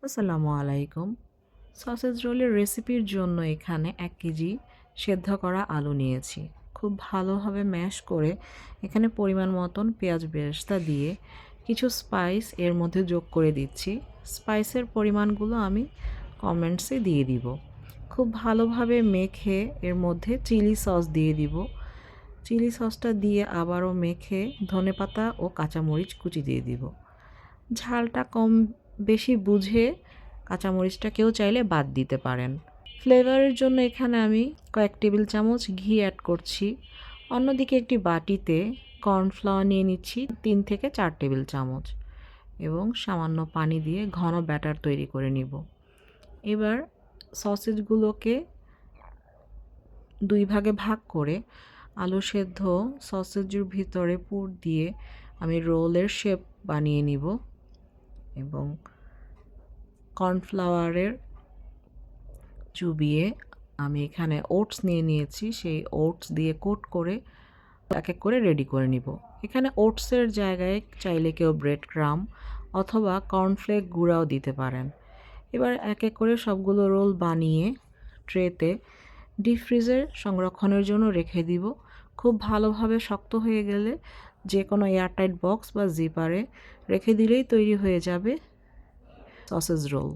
আসসালামু আলাইকুম। সসেজ রোলের রেসিপির জন্য এখানে 1 কেজি সেদ্ধ করা আলু নিয়েছি। খুব ভালোভাবে ম্যাশ করে এখানে পরিমাণ মতন পেঁয়াজ বেরেস্তা দিয়ে কিছু স্পাইস এর মধ্যে যোগ করে দিচ্ছি। স্পাইসের পরিমাণগুলো আমি কমেন্টসে দিয়ে দিব। খুব ভালোভাবে মেখে এর মধ্যে চিলি সস দিয়ে দিব। চিলি সসটা দিয়ে আবারও মেখে ধনেপাতা ও কাঁচামরিচ কুচি দিয়ে দিব। ঝালটা কম বেশি বুঝে কাঁচামরিচটা কেউ চাইলে বাদ দিতে পারেন। ফ্লেভারের জন্য এখানে আমি কয়েক টেবিল চামচ ঘি অ্যাড করছি। অন্যদিকে একটি বাটিতে কর্নফ্লাওয়ার নিয়ে নিচ্ছি 3 থেকে 4 টেবিল চামচ এবং সামান্য পানি দিয়ে ঘন ব্যাটার তৈরি করে নিব। এবার সসেজগুলোকে 2 ভাগে ভাগ করে আলু সেদ্ধ সসেজের ভিতরে পুর দিয়ে আমি রোলের শেপ বানিয়ে নিব এবং কর্নফ্লাওয়ারের চুবিয়ে আমি এখানে ওটস নিয়ে নিয়েছি। সেই ওটস দিয়ে কোট করে এক এক করে রেডি করে নিব। এখানে ওটসের জায়গায় চাইলে কেউ ব্রেড ক্রাম্ব অথবা কর্নফ্লেক গুঁড়াও দিতে পারেন। এবার এক এক করে সবগুলো রোল বানিয়ে ট্রেতে ডিপ ফ্রিজে সংরক্ষণের জন্য রেখে দিব। খুব ভালোভাবে শক্ত হয়ে গেলে যে কোনো এয়ারটাইট বক্স বা জিপারে রেখে দিলেই তৈরি হয়ে যাবে সসেজ রোল।